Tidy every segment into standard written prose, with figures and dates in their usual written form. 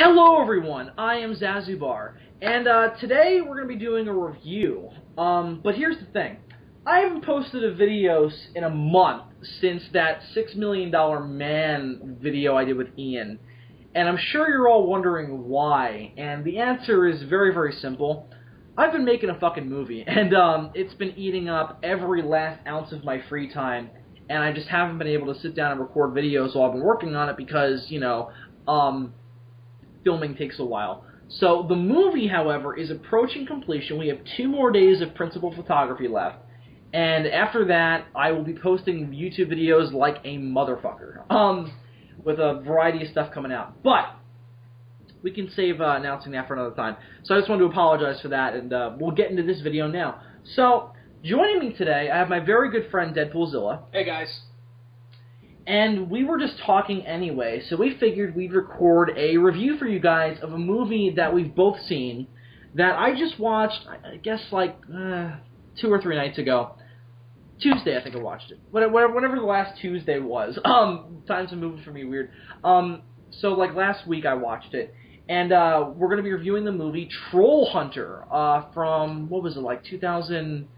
Hello everyone, I am Zazubaar, and today we're going to be doing a review. But here's the thing. I haven't posted a video in a month since that $6 Million Man video I did with Ian. And I'm sure you're all wondering why, and the answer is very, very simple. I've been making a fucking movie, and it's been eating up every last ounce of my free time, and I just haven't been able to sit down and record videos while I've been working on it because, filming takes a while. So the movie, however, is approaching completion. We have 2 more days of principal photography left, and after that, I will be posting YouTube videos like a motherfucker, with a variety of stuff coming out. But we can save announcing that for another time. So I just wanted to apologize for that, and we'll get into this video now. So joining me today, I have my very good friend Deadpoolzilla. Hey guys. And we were just talking anyway, so we figured we'd record a review for you guys of a movie that we've both seen that I just watched, I guess, like 2 or 3 nights ago. Tuesday, I think I watched it. Whenever the last Tuesday was. Times are moving for me weird. So, like, last week I watched it. And we're going to be reviewing the movie Troll Hunter from, what was it, like 2000... I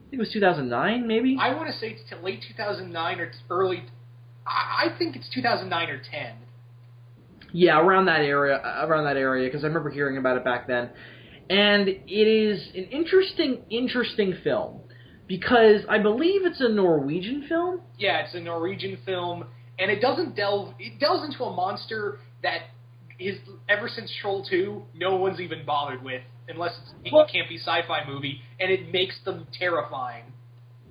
think it was 2009, maybe? I want to say it's late 2009 or early... I think it's 2009 or 10. Yeah, around that area, because I remember hearing about it back then. And it is an interesting film, because I believe it's a Norwegian film? Yeah, it's a Norwegian film, and it delves into a monster that is, ever since Troll 2, no one's even bothered with, unless it's a campy sci-fi movie, and it makes them terrifying.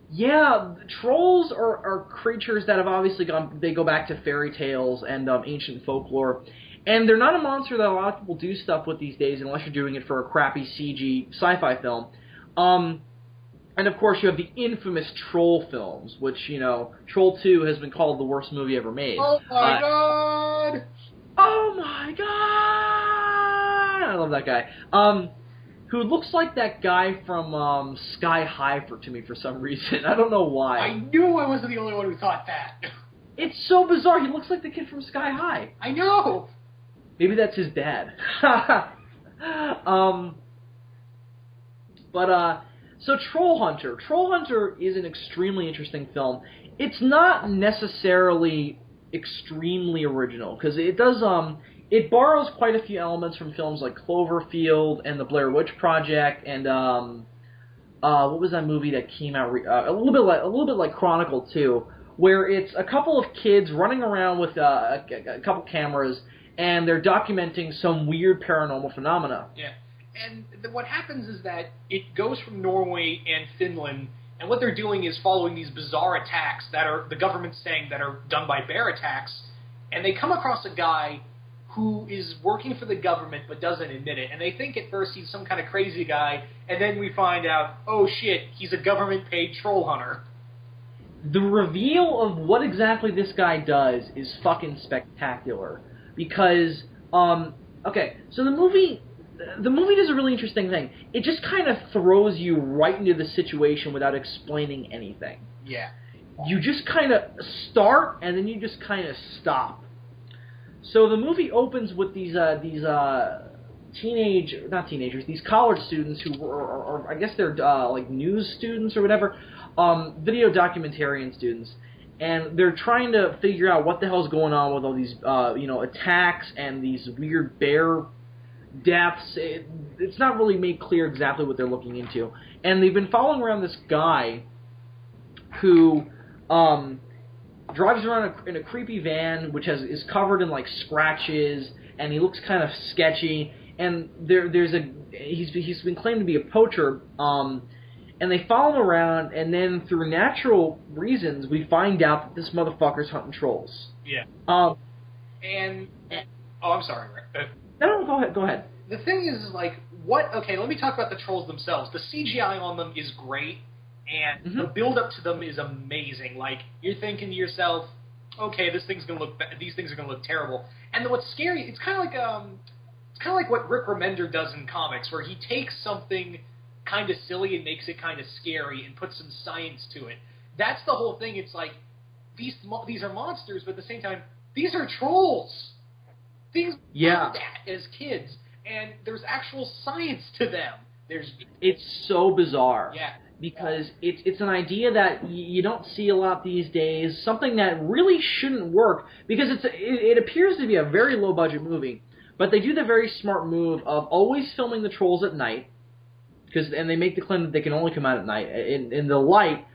Yeah, trolls are creatures that have obviously go back to fairy tales and ancient folklore, and they're not a monster that a lot of people do stuff with these days unless you're doing it for a crappy CG sci-fi film. And of course you have the infamous Troll films, which, Troll 2 has been called the worst movie ever made. Oh my god! Oh my god! I love that guy. Who looks like that guy from Sky High to me for some reason. I don't know why. I knew I wasn't the only one who thought that. It's so bizarre. He looks like the kid from Sky High. I know! Maybe that's his dad. So Troll Hunter. Troll Hunter is an extremely interesting film. It's not necessarily extremely original, because it does, it borrows quite a few elements from films like Cloverfield and the Blair Witch Project and what was that movie that came out a little bit like Chronicle 2, where it's a couple of kids running around with a couple cameras and they're documenting some weird paranormal phenomena. Yeah, and what happens is that it goes from Norway and Finland, and what they're doing is following these bizarre attacks that are the government's saying that are done by bear attacks, and they come across a guy who is working for the government but doesn't admit it. And they think at first he's some kind of crazy guy, and then we find out, oh shit, he's a government-paid troll hunter. The reveal of what exactly this guy does is fucking spectacular. Because, okay, so the movie does a really interesting thing. It just kind of throws you right into the situation without explaining anything. Yeah. You just kind of start, and then you just kind of stop. So the movie opens with these college students who are I guess they're like news students or whatever, video documentarian students, and they're trying to figure out what the hell's going on with all these attacks and these weird bear deaths. It's not really made clear exactly what they're looking into, and they've been following around this guy who drives around in a creepy van, which is covered in like scratches, and he looks kind of sketchy. And he's been claimed to be a poacher, and they follow him around, and then through natural reasons, we find out that this motherfucker's hunting trolls. Yeah. Oh, I'm sorry, Rick. No, go ahead. The thing is, like, okay, let me talk about the trolls themselves. The CGI on them is great. And the build-up to them is amazing. Like, you're thinking to yourself, okay, these things are gonna look terrible. And what's scary, it's kind of like what Rick Remender does in comics, where he takes something kind of silly and makes it kind of scary and puts some science to it. That's the whole thing. It's like these are monsters, but at the same time, these are trolls. things we Yeah. laughed at as kids, and there's actual science to them. It's so bizarre. Yeah. Because it's an idea that you don't see a lot these days, something that really shouldn't work, because it appears to be a very low-budget movie, but they do the very smart move of always filming the trolls at night, and they make the claim that they can only come out at night, and the light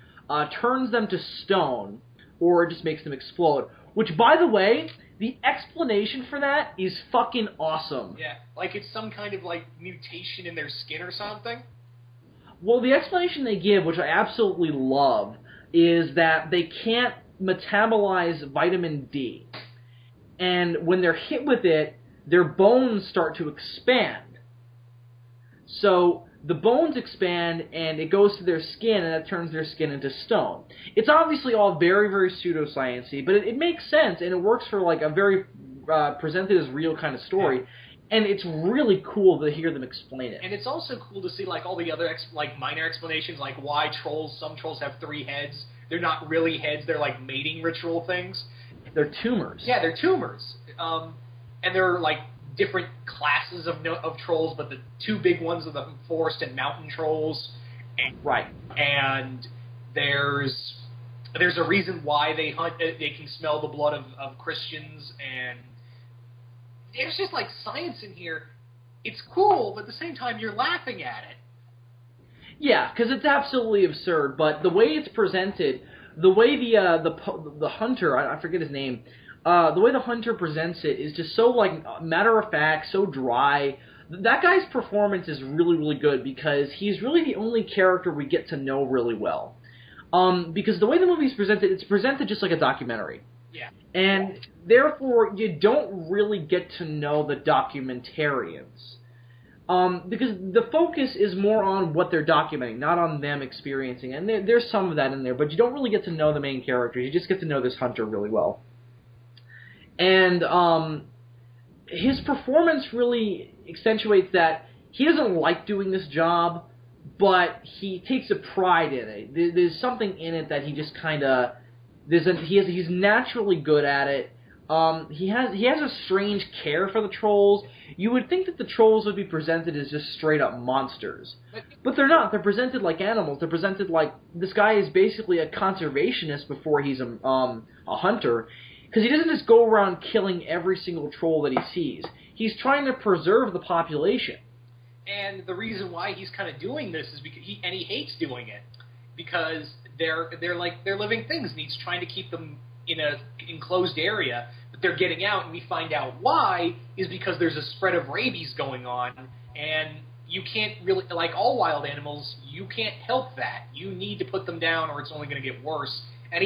turns them to stone, or it just makes them explode, which, by the way, the explanation for that is fucking awesome. Yeah, like it's some kind of, like, mutation in their skin or something? Well, the explanation they give, which I absolutely love, is that they can't metabolize vitamin D. And when they're hit with it, their bones start to expand. So the bones expand, and it goes to their skin, and that turns their skin into stone. It's obviously all very, very pseudoscience-y, but it makes sense, and it works for like a very presented as real kind of story. Yeah. And it's really cool to hear them explain it. And it's also cool to see, like, all the other, like, minor explanations, like why some trolls have 3 heads. They're not really heads, they're, like, mating ritual things. They're tumors. Yeah, they're tumors. And there are, like, different classes of trolls, but the 2 big ones are the forest and mountain trolls. Right. And there's a reason why they hunt, they can smell the blood of Christians, and there's just, like, science in here. It's cool, but at the same time, you're laughing at it. Yeah, because it's absolutely absurd, but the way it's presented, the way the hunter, I forget his name, the way the hunter presents it is just so, like, matter-of-fact, so dry. That guy's performance is really, really good, because he's really the only character we get to know really well. Because the way the movie's presented, it's presented just like a documentary. Yeah. And therefore, you don't really get to know the documentarians. Because the focus is more on what they're documenting, not on them experiencing. And there's some of that in there, but you don't really get to know the main characters. You just get to know this hunter really well. And his performance really accentuates that he doesn't like doing this job, but he takes a pride in it. There's something in it that he just kind of... He's naturally good at it. He has a strange care for the trolls. You would think that the trolls would be presented as just straight up monsters, but they're not. They're presented like animals. They're presented like this guy is basically a conservationist before he's a hunter, because he doesn't just go around killing every single troll that he sees. He's trying to preserve the population. And the reason why he's kind of doing this is because he hates doing it, because they're living things, and he's trying to keep them in a enclosed area, but they're getting out, and we find out why is because there's a spread of rabies going on, and you can't really, like all wild animals, you can't help that. You need to put them down, or it's only going to get worse. And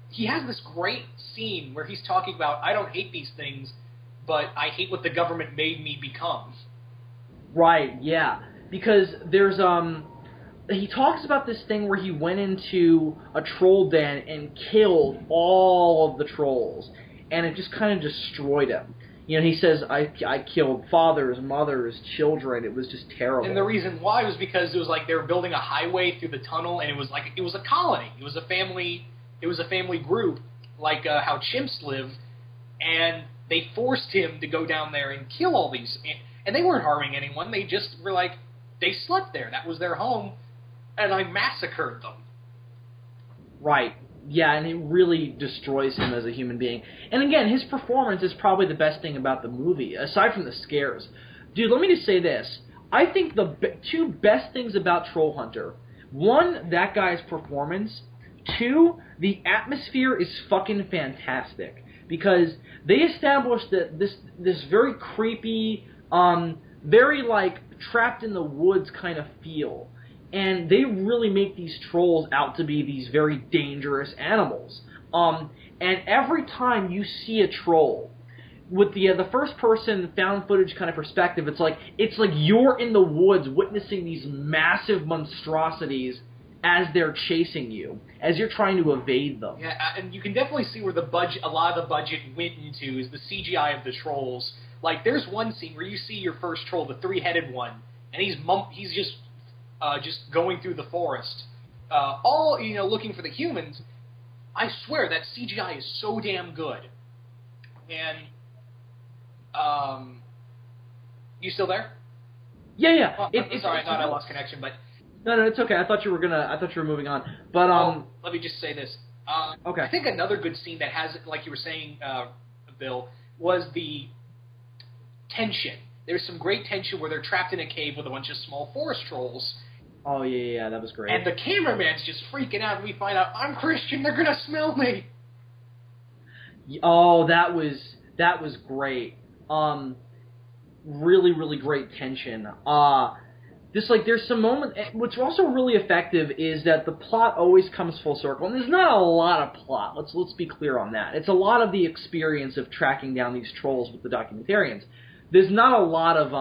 he has this great scene where he's talking about, I don't hate these things, but I hate what the government made me become. Right, yeah. Because there's, he talks about this thing where he went into a troll den and killed all of the trolls, and it just kind of destroyed him. You know, he says, I killed fathers, mothers, children. It was just terrible. And the reason why was because it was like they were building a highway through the tunnel, and it was a colony. It was a family group, like how chimps live, and they forced him to go down there and kill all these. And they weren't harming anyone. They just were like, they slept there. That was their home, and I massacred them. Right. Yeah, and it really destroys him as a human being. And again, his performance is probably the best thing about the movie, aside from the scares. Dude, let me just say this. I think the 2 best things about Troll Hunter: 1, that guy's performance. 2, the atmosphere is fucking fantastic. Because they established that this very creepy, very, like, trapped in the woods kind of feel. And they really make these trolls out to be these very dangerous animals. And every time you see a troll, with the first-person found footage kind of perspective, it's like you're in the woods witnessing these massive monstrosities as they're chasing you, as you're trying to evade them. Yeah, and you can definitely see where a lot of the budget went into is the CGI of the trolls. Like, there's one scene where you see your first troll, the 3-headed one, and he's just going through the forest, looking for the humans. I swear that CGI is so damn good, and You still there? Yeah, yeah. Oh, sorry, I thought I lost connection, but no, it's okay. I thought you were moving on. But let me just say this. Okay. I think another good scene that has, like you were saying, Bill, was the tension. There's some great tension where they're trapped in a cave with a bunch of small forest trolls. Oh yeah, that was great. And the cameraman's just freaking out, and we find out I'm Christian. They're gonna smell me. Oh, that was great. Really, really great tension. Just like there's some moment. What's also really effective is that the plot always comes full circle, and there's not a lot of plot. Let's be clear on that. It's a lot of the experience of tracking down these trolls with the documentarians. There's not a lot of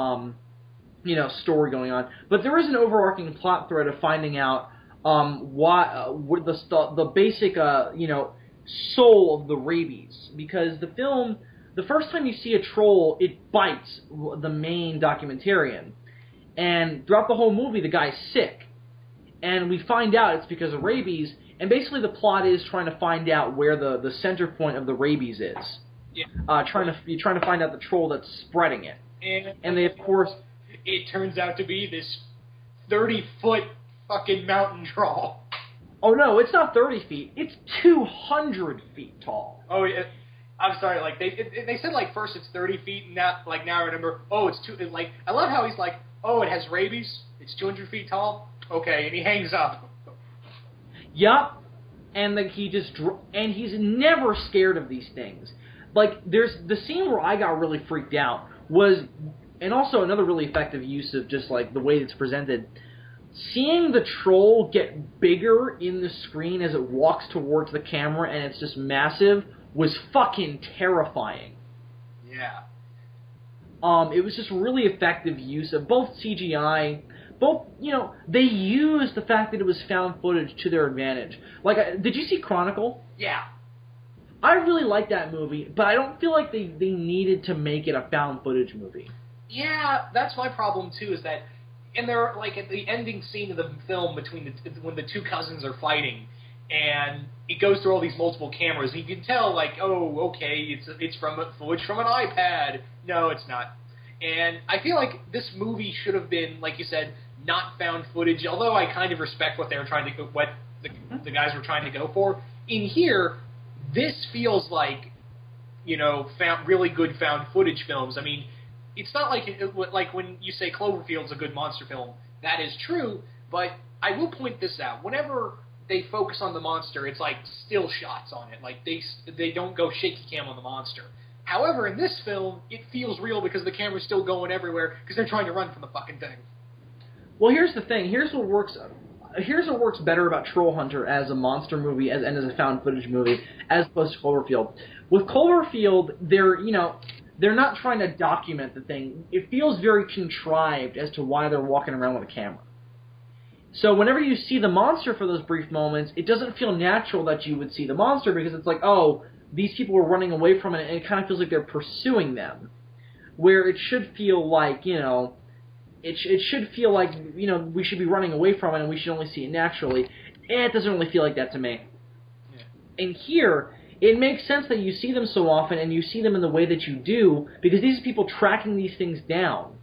story going on, but there is an overarching plot thread of finding out what the basic soul of the rabies, because the film. The first time you see a troll, it bites the main documentarian. And throughout the whole movie, the guy's sick. And we find out it's because of rabies. And basically the plot is trying to find out where the center point of the rabies is. Yeah. You're trying to find out the troll that's spreading it. And they, of course... It turns out to be this 30-foot fucking mountain troll. Oh, no, it's not 30 feet. It's 200 feet tall. Oh, yeah. I'm sorry, like, they said, like, first it's 30 feet, and now I remember, oh, it's like, I love how he's like, oh, it has rabies, it's 200 feet tall, okay, and he hangs up. Yup, and like, and he's never scared of these things. Like, there's, the scene where I got really freaked out was, and also another really effective use of just, like, the way it's presented, seeing the troll get bigger in the screen as it walks towards the camera, and it's just massive, was fucking terrifying. Yeah. It was just really effective use of both CGI, they used the fact that it was found footage to their advantage. Like, did you see Chronicle? Yeah. I really liked that movie, but I don't feel like they needed to make it a found footage movie. Yeah, that's my problem too, is that, and they're, like, at the ending scene of the film when the two cousins are fighting, and it goes through all these multiple cameras. And you can tell, like, oh, okay, it's from footage from an iPad. No, it's not. And I feel like this movie should have been, like you said, not found footage. Although I kind of respect what they were trying to, what the guys were trying to go for. In here, this feels like, really good found footage films. I mean, it's not like when you say Cloverfield's a good monster film. That is true, but I will point this out. Whenever they focus on the monster, it's like still shots on it. Like, they don't go shaky cam on the monster. However, in this film, it feels real because the camera's still going everywhere because they're trying to run from the fucking thing. Well, here's the thing. Here's what works better about Troll Hunter as a monster movie and as a found footage movie as opposed to Cloverfield. With Cloverfield, they're not trying to document the thing. It feels very contrived as to why they're walking around with a camera. So whenever you see the monster for those brief moments, it doesn't feel natural that you would see the monster because it's like, oh, these people are running away from it, and it kind of feels like they're pursuing them. Where it should feel like, it should feel like, we should be running away from it and we should only see it naturally. It doesn't really feel like that to me. Yeah. And here, it makes sense that you see them so often and you see them in the way that you do because these are people tracking these things down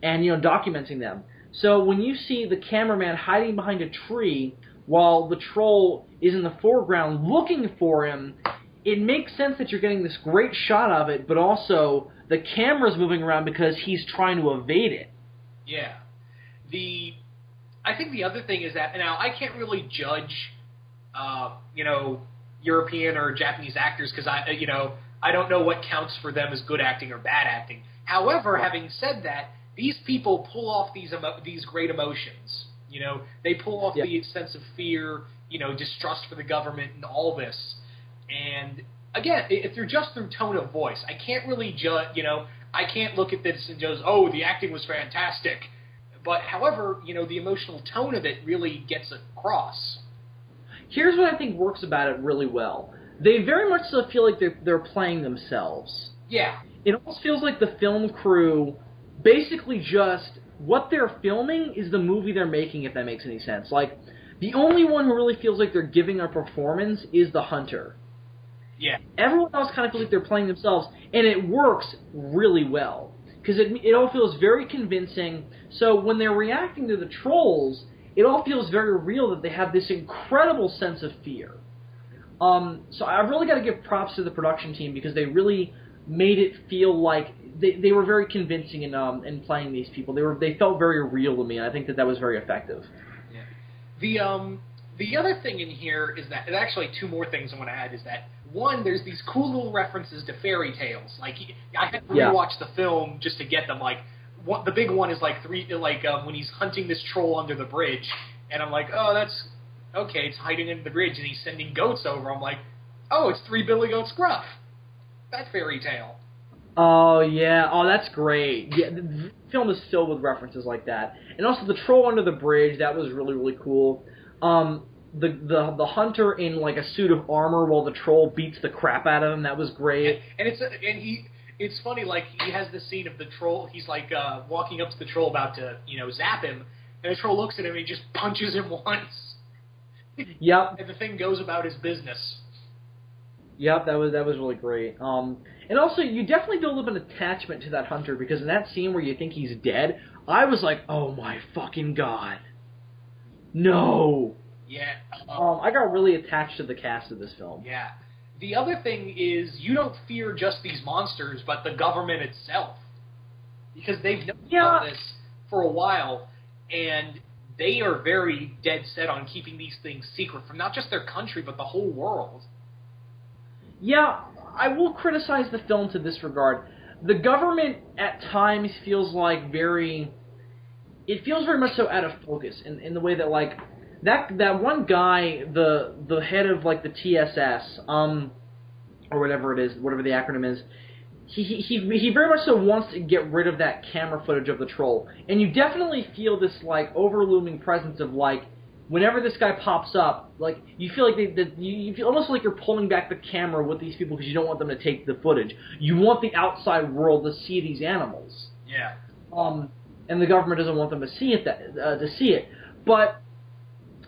and, documenting them. So when you see the cameraman hiding behind a tree while the troll is in the foreground looking for him, it makes sense that you're getting this great shot of it, but also the camera's moving around because he's trying to evade it. Yeah. I think the other thing is that, now, I can't really judge, European or Japanese actors because I don't know what counts for them as good acting or bad acting. However, having said that, these people pull off these great emotions. They pull off the sense of fear, distrust for the government and all this. And again, if you're just through tone of voice, I can't really judge. I can't look at this and just, oh, the acting was fantastic. But however, the emotional tone of it really gets across. Here's what I think works about it really well. They very much so feel like they're playing themselves. Yeah. It almost feels like the film crew basically just, what they're filming is the movie they're making, if that makes any sense. Like, the only one who really feels like they're giving a performance is the hunter. Yeah. Everyone else kind of feels like they're playing themselves, and it works really well. Because it all feels very convincing. So when they're reacting to the trolls, it all feels very real that they have this incredible sense of fear. So I've really got to give props to the production team because they really made it feel like they were very convincing in playing these people. They felt very real to me, and I think that was very effective. Yeah. The other thing in here is that, and actually two more things I want to add, is that, one, there's these cool little references to fairy tales. Like, I had to rewatch the film just to get them. Like, the big one is when he's hunting this troll under the bridge, and I'm like, oh, that's okay. It's hiding under the bridge, and he's sending goats over. I'm like, oh, it's Three Billy Goats Gruff. That fairy tale. Oh yeah, oh that's great. Yeah, the film is filled with references like that, and also the troll under the bridge. That was really really cool. The hunter in like a suit of armor while the troll beats the crap out of him. That was great. And it's funny, like he has this scene of the troll. He's like walking up to the troll about to zap him, and the troll looks at him and he just punches him once. Yep. And the thing goes about his business. Yep, that was really great. And also you definitely build up an attachment to that hunter because in that scene where you think he's dead, I was like, oh my fucking god. No. Yeah. I got really attached to the cast of this film. Yeah. The other thing is you don't fear just these monsters, but the government itself. Because they've known about this for a while, and they are very dead set on keeping these things secret from not just their country, but the whole world. Yeah, I will criticize the film to this regard. The government at times feels like it feels very much so out of focus in the way that like that one guy, the head of like the TSS, or whatever it is, whatever the acronym is, he very much so wants to get rid of that camera footage of the troll, and you definitely feel this like overlooming presence of like whenever this guy pops up, like you feel like you feel almost like you're pulling back the camera with these people because you don't want them to take the footage. You want the outside world to see these animals. Yeah. And the government doesn't want them to see it. But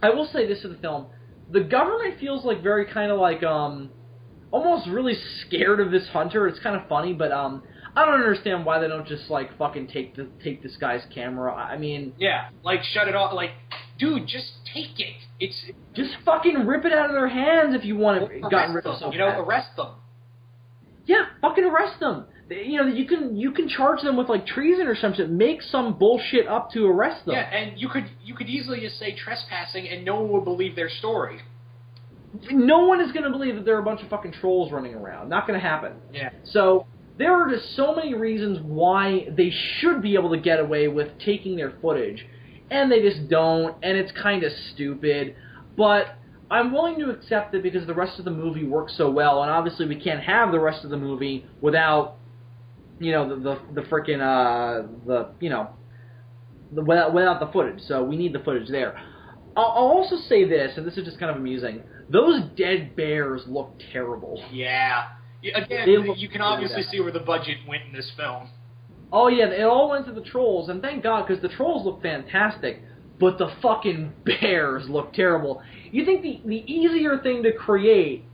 I will say this to the film: the government feels like very kind of like almost really scared of this hunter. It's kind of funny, but I don't understand why they don't just like fucking take this guy's camera. I mean, yeah, like shut it off. Like, dude, just take it. It's just fucking rip it out of their hands if you want it gotten rid of. Arrest them. Yeah, fucking arrest them. You can charge them with like treason or something. Make some bullshit up to arrest them. Yeah, and you could easily just say trespassing, and no one would believe their story. No one is going to believe that there are a bunch of fucking trolls running around. Not going to happen. Yeah. So there are just so many reasons why they should be able to get away with taking their footage, and they just don't, and it's kind of stupid. But I'm willing to accept it because the rest of the movie works so well, and obviously we can't have the rest of the movie without the frickin' without the footage. So we need the footage there. I'll also say this, and this is just kind of amusing. Those dead bears look terrible. Yeah. Again, you can obviously see where the budget went in this film. Oh yeah, it all went to the trolls, and thank God, because the trolls look fantastic, but the fucking bears look terrible. You think the easier thing to create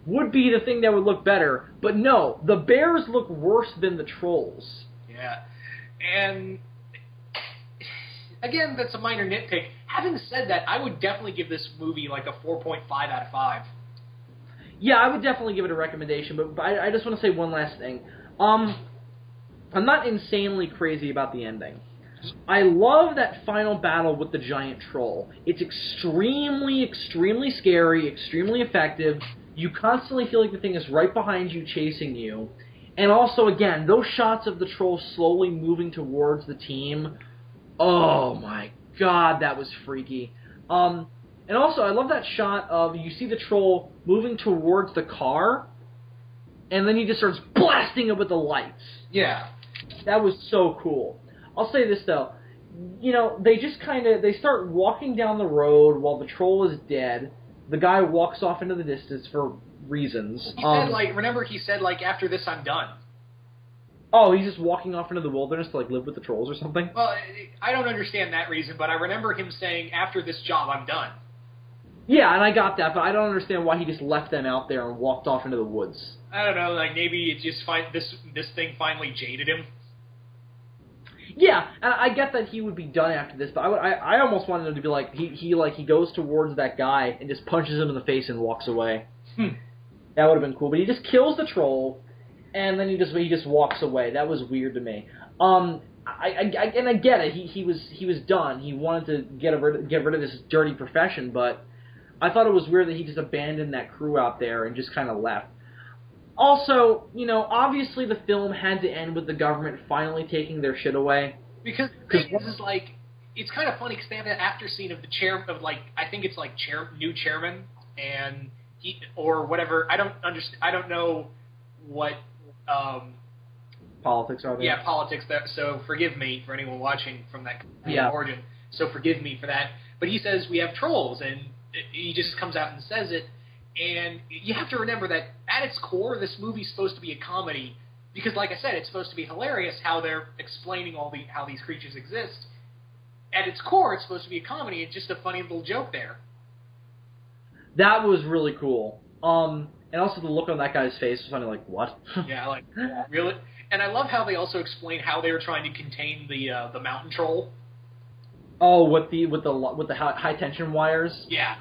would be the thing that would look better, but no, the bears look worse than the trolls. Yeah. And again, that's a minor nitpick. Having said that, I would definitely give this movie like a 4.5 out of 5. Yeah, I would definitely give it a recommendation, but I just want to say one last thing. I'm not insanely crazy about the ending. I love that final battle with the giant troll. It's extremely, extremely scary, extremely effective. You constantly feel like the thing is right behind you, chasing you. And also, again, those shots of the troll slowly moving towards the team. Oh my god, that was freaky. And also, I love that shot of you see the troll moving towards the car, and then he just starts blasting it with the lights. Yeah. That was so cool. I'll say this, though. They just they start walking down the road while the troll is dead. The guy walks off into the distance for reasons. He said, remember he said, after this I'm done. Oh, he's just walking off into the wilderness to, live with the trolls or something? Well, I don't understand that reason, but I remember him saying, after this job, I'm done. Yeah, and I got that, but I don't understand why he just left them out there and walked off into the woods. I don't know, like maybe it's just this thing finally jaded him. Yeah, and I get that he would be done after this, but I almost wanted him to be like he goes towards that guy and just punches him in the face and walks away. That would have been cool, but he just kills the troll, and then he just walks away. That was weird to me. I get it. He was done. He wanted to get rid of this dirty profession, but I thought it was weird that he just abandoned that crew out there and just kind of left. Also, obviously the film had to end with the government finally taking their shit away. Because the thing is, like, it's kind of funny because they have that after scene of the chair of like I think it's like new chairman and he or whatever. I don't know what politics are there. Yeah, politics. So forgive me for anyone watching from that origin. So forgive me for that. But he says we have trolls, and he just comes out and says it. And you have to remember that at its core, this movie's supposed to be a comedy because, like I said, it's supposed to be hilarious how they're explaining how these creatures exist. At its core, it's supposed to be a comedy. It's just a funny little joke there. That was really cool. And also the look on that guy's face was kind of like, what? Yeah, like really. And I love how they also explain how they were trying to contain the mountain troll. Oh, with the high tension wires. Yeah.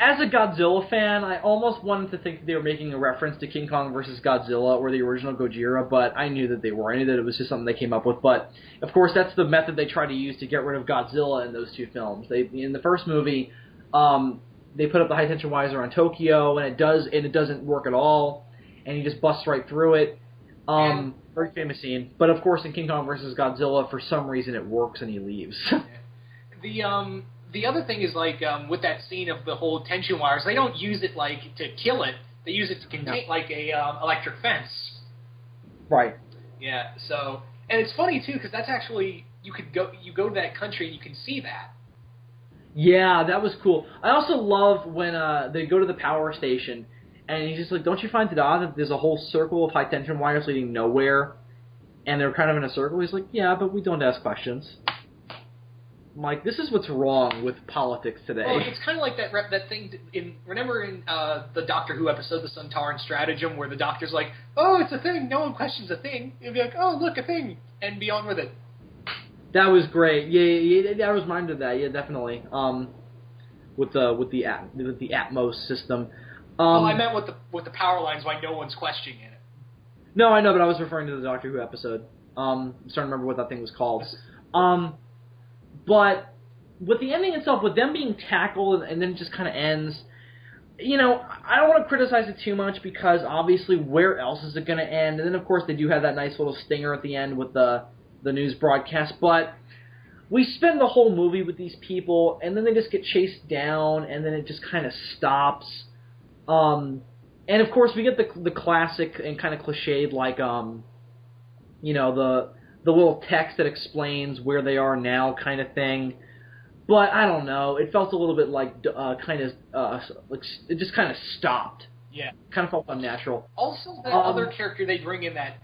As a Godzilla fan, I almost wanted to think that they were making a reference to King Kong versus Godzilla or the original Gojira, but I knew that they were. I knew that it was just something they came up with. But of course, that's the method they try to use to get rid of Godzilla in those two films. In the first movie, they put up the high tension wires around Tokyo, and it doesn't work at all, and he just busts right through it. Very famous scene. But of course, in King Kong versus Godzilla, for some reason, it works and he leaves. The other thing is, like, with that scene of the whole tension wires, they don't use it, like, to kill it. They use it to contain, like, a electric fence. Right. Yeah, so... And it's funny, too, because that's actually... You go to that country and you can see that. Yeah, that was cool. I also love when they go to the power station, and he's just like, don't you find it odd that there's a whole circle of high-tension wires leading nowhere, and they're kind of in a circle? He's like, yeah, but we don't ask questions. I'm like, this is what's wrong with politics today. Well, it's kind of like that thing remember in the Doctor Who episode, The Suntaran Stratagem, where the Doctor's like, oh, it's a thing, no one questions a thing. You'd be like, oh, look, a thing, and be on with it. That was great. Yeah, I was reminded of that. Yeah, definitely. With the Atmos system. I meant with the power lines, why no one's questioning it. No, I know, but I was referring to the Doctor Who episode. I'm starting to remember what that thing was called. But with the ending itself, with them being tackled and then it just kind of ends, I don't want to criticize it too much because obviously where else is it going to end? And then, of course, they do have that nice little stinger at the end with the news broadcast. But we spend the whole movie with these people, and then they just get chased down, and then it just kind of stops. And, of course, we get the classic and kind of cliched, like, the little text that explains where they are now kind of thing. But I don't know. It felt a little bit like it just kind of stopped. Yeah. Kind of felt unnatural. Also, that other character they bring in, that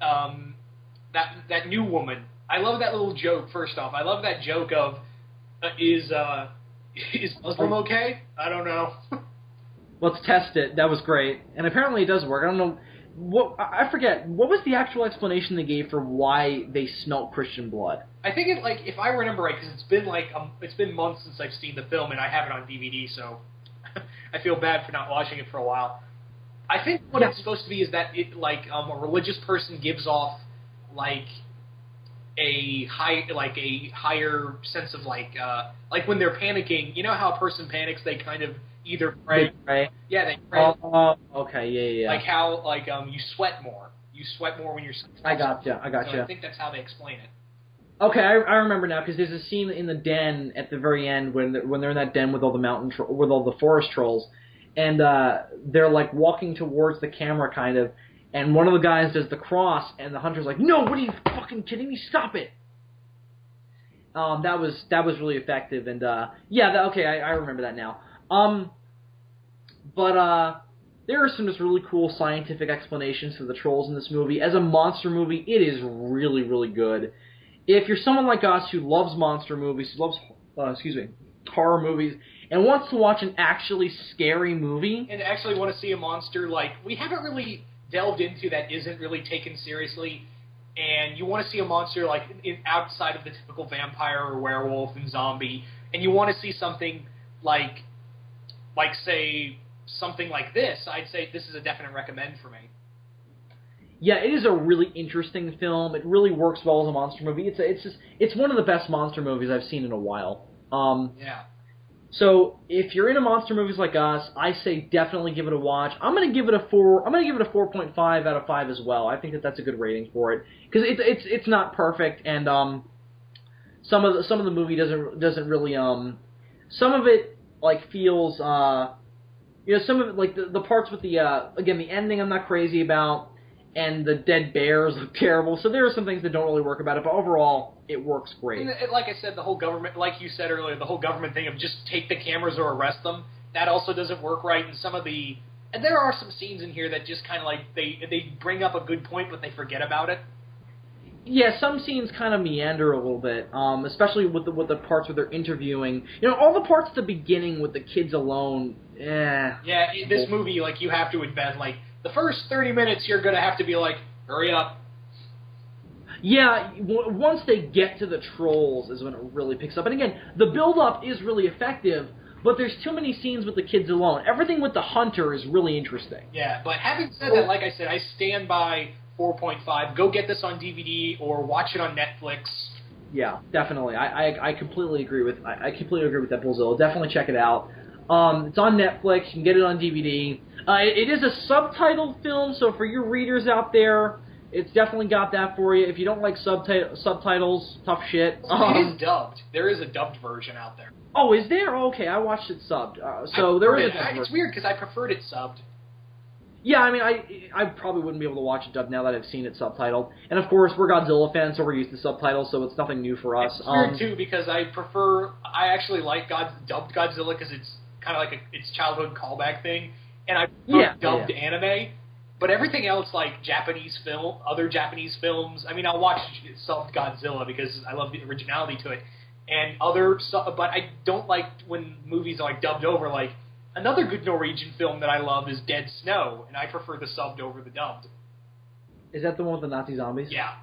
new woman. I love that little joke, first off. I love that joke of, is Muslim okay? I don't know. Let's test it. That was great. And apparently it does work. I don't know. I forget, what was the actual explanation they gave for why they smelt Christian blood? I think if I remember right, because it's been months since I've seen the film and I have it on DVD, so I feel bad for not watching it for a while. I think what it's supposed to be is that it a religious person gives off a higher sense of like when they're panicking. You know how a person panics, they kind of either pray. They pray. Yeah, they pray. Okay, yeah. Like how you sweat more. You sweat more when you're. I gotcha. So I think that's how they explain it. Okay, I remember now because there's a scene in the den at the very end when they're in that den with all the with all the forest trolls, and they're like walking towards the camera kind of, and one of the guys does the cross, and the hunter's like, "No, what are you fucking kidding me? Stop it!" That was really effective, and I remember that now. But there are some just really cool scientific explanations for the trolls in this movie. As a monster movie, it is really, really good. If you're someone like us who loves monster movies, who loves, horror movies, and wants to watch an actually scary movie. And actually want to see a monster like we haven't really delved into that isn't really taken seriously, and you want to see a monster like outside of the typical vampire or werewolf and zombie, and you want to see something like say something like this, I'd say this is a definite recommend for me. Yeah, it is a really interesting film. It really works well as a monster movie. It's one of the best monster movies I've seen in a while. Yeah. So if you're into monster movies like us, I say definitely give it a watch. I'm gonna give it a 4. I'm gonna give it a 4.5 out of 5 as well. I think that's a good rating for it because it's not perfect, and some of the movie doesn't really some of it like feels some of it like the parts with the again the ending I'm not crazy about. And the dead bears look terrible, so there are some things that don't really work about it, but overall, it works great. And like I said, the whole government, like you said earlier, the whole government thing of just take the cameras or arrest them, that also doesn't work right, and there are some scenes in here that just kind of like, they bring up a good point, but they forget about it. Yeah, some scenes kind of meander a little bit, especially with the parts where they're interviewing. All the parts at the beginning with the kids alone, Yeah, in this movie, like, you have to invest, like, the first 30 minutes, you're going to have to be like, hurry up. Yeah, once they get to the trolls is when it really picks up. And again, the build-up is really effective, but there's too many scenes with the kids alone. Everything with the hunter is really interesting. Yeah, but having said that, like I said, I stand by 4.5. Go get this on DVD or watch it on Netflix. Yeah, definitely. I completely agree with Deadpoolzilla. Definitely check it out. It's on Netflix. You can get it on DVD. It is a subtitled film, so for your readers out there, it's definitely got that for you. If you don't like subtitles, tough shit. It is dubbed. There is a dubbed version out there. Oh, is there? Okay, I watched it subbed. So there is a dubbed version. It's weird because I preferred it subbed. Yeah, I mean, I probably wouldn't be able to watch it dubbed now that I've seen it subtitled. And of course, we're Godzilla fans, so we're used to subtitles, so it's nothing new for us. It's weird too because I actually like dubbed Godzilla because it's kind of like it's childhood callback thing, and I prefer dubbed anime. But everything else, like other Japanese films, I mean, I'll watch subbed Godzilla because I love the originality to it, and but I don't like when movies are like dubbed over. Like another good Norwegian film that I love is Dead Snow, and I prefer the subbed over the dubbed. Is that the one with the Nazi zombies? Yeah.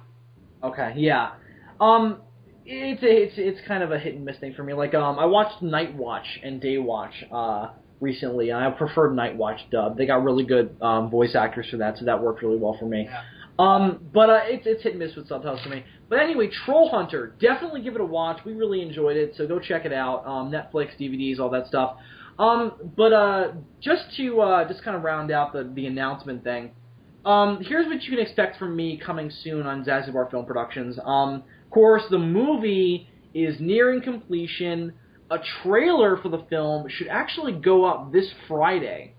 Okay, yeah. It's kind of a hit and miss thing for me. Like I watched Night Watch and Day Watch recently, and I preferred Night Watch dub. They got really good voice actors for that, so that worked really well for me. Yeah. But it's hit and miss with subtitles for me. But anyway, Troll Hunter, definitely give it a watch. We really enjoyed it, so go check it out. Netflix, DVDs, all that stuff. But just kind of round out the announcement thing. Here's what you can expect from me coming soon on Zazubaar Film Productions. Of course, the movie is nearing completion. A trailer for the film should actually go up this Friday,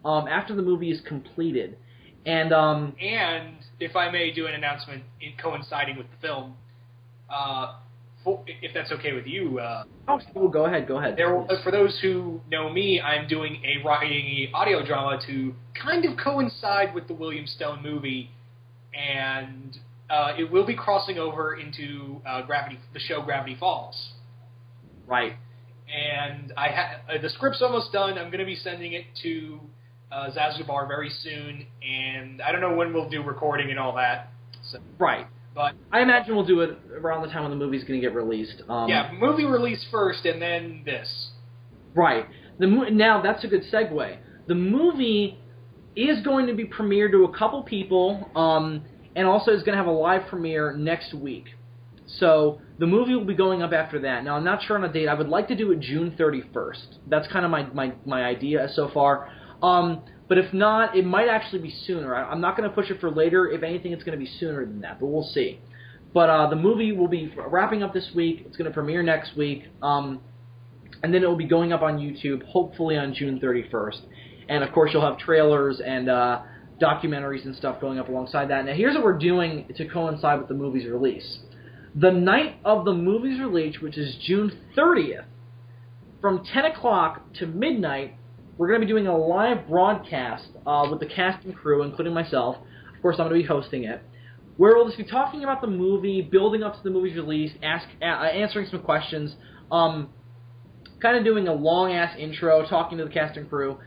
after the movie is completed. And if I may do an announcement coinciding with the film, if that's okay with you. Well, go ahead. For those who know me, I'm writing an audio drama to kind of coincide with the William Stone movie, and it will be crossing over into the show Gravity Falls. Right. And the script's almost done. I'm going to be sending it to Zazubaar very soon, and I don't know when we'll do recording and all that. So. Right. But I imagine we'll do it around the time when the movie's going to get released. Movie release first, and then this. Right. Now, that's a good segue. The movie is going to be premiered to a couple people, and also is going to have a live premiere next week. So the movie will be going up after that. Now, I'm not sure on a date. I would like to do it June 31st. That's kind of my idea so far. But if not, it might actually be sooner. I'm not going to push it for later. If anything, it's going to be sooner than that, but we'll see. But the movie will be wrapping up this week. It's going to premiere next week. And then it will be going up on YouTube, hopefully on June 31st. And, of course, you'll have trailers and documentaries and stuff going up alongside that. Now, here's what we're doing to coincide with the movie's release. The night of the movie's release, which is June 30th, from 10 o'clock to midnight, we're going to be doing a live broadcast with the cast and crew, including myself. Of course, I'm going to be hosting it, where we'll just be talking about the movie, building up to the movie's release, answering some questions, kind kind of doing a long-ass intro, talking to the cast and crew.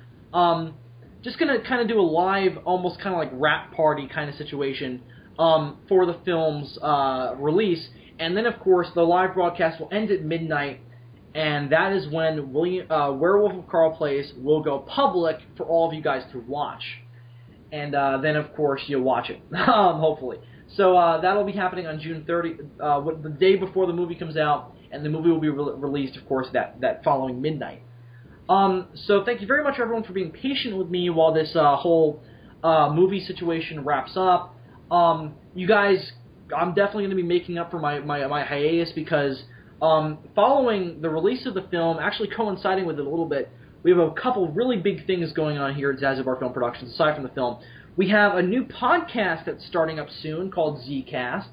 Just going to kind of do a live, almost kind of like rap party kind of situation for the film's release. And then, of course, the live broadcast will end at midnight, and that is when Werewolf of Carl Place will go public for all of you guys to watch. And then, of course, you'll watch it, hopefully. So that'll be happening on June 30th, the day before the movie comes out, and the movie will be released, of course, that following midnight. So thank you very much, everyone, for being patient with me while this whole movie situation wraps up. You guys, I'm definitely going to be making up for my hiatus because following the release of the film, actually coinciding with it a little bit, we have a couple really big things going on here at Zazubaar Film Productions, aside from the film. We have a new podcast that's starting up soon called Zcast,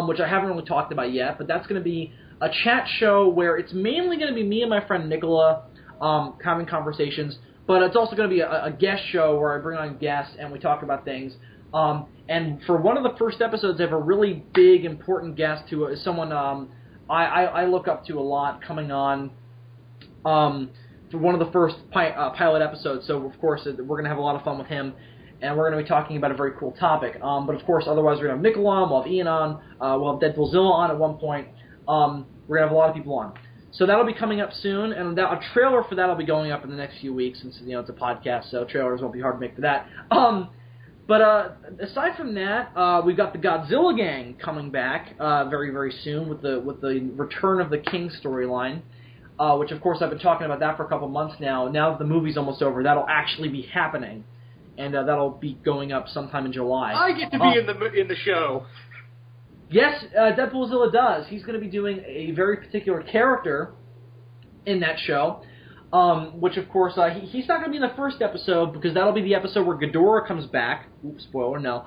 which I haven't really talked about yet, but that's going to be a chat show where it's mainly going to be me and my friend Nicola having conversations, but it's also going to be a guest show where I bring on guests and we talk about things. And for one of the first episodes, I have a really big, important guest who is someone I look up to a lot coming on for one of the first pilot episodes. So, of course, we're going to have a lot of fun with him, and we're going to be talking about a very cool topic. But, of course, otherwise we're going to have Nicola on, we'll have Ian on, we'll have Deadpoolzilla on at one point. We're going to have a lot of people on. So that'll be coming up soon, and a trailer for that will be going up in the next few weeks since, it's a podcast, so trailers won't be hard to make for that. But aside from that, we've got the Godzilla gang coming back very, very soon with the Return of the King storyline, which, of course, I've been talking about that for a couple months now. Now that the movie's almost over, that'll actually be happening, and that'll be going up sometime in July. I get to be in the show. Yes, Deadpoolzilla does. He's going to be doing a very particular character in that show, which, of course, he's not going to be in the first episode because that'll be the episode where Ghidorah comes back. Oops, spoiler, no.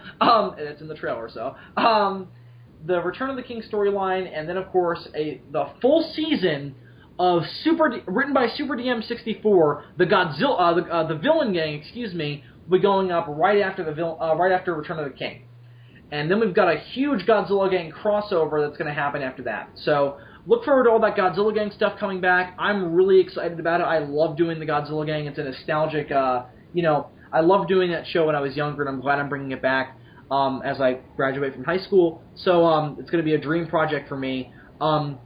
It's in the trailer, so. The Return of the King storyline, and then, of course, the full season of written by Super DM64, the Godzilla, the Villain Gang, will be going up right after Return of the King. And then we've got a huge Godzilla Gang crossover that's going to happen after that. So look forward to all that Godzilla Gang stuff coming back. I'm really excited about it. I love doing the Godzilla Gang. It's a nostalgic, I love doing that show when I was younger, and I'm glad I'm bringing it back as I graduate from high school. So it's going to be a dream project for me. And,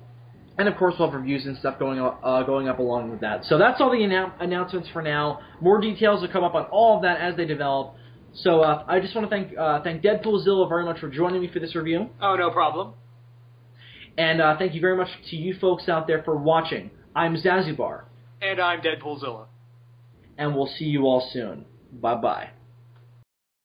of course, we'll have reviews and stuff going up along with that. So that's all the announcements for now. More details will come up on all of that as they develop. So I just want to thank Deadpoolzilla very much for joining me for this review. Oh, no problem. And thank you very much to you folks out there for watching. I'm Zazubaar. And I'm Deadpoolzilla. And we'll see you all soon. Bye-bye.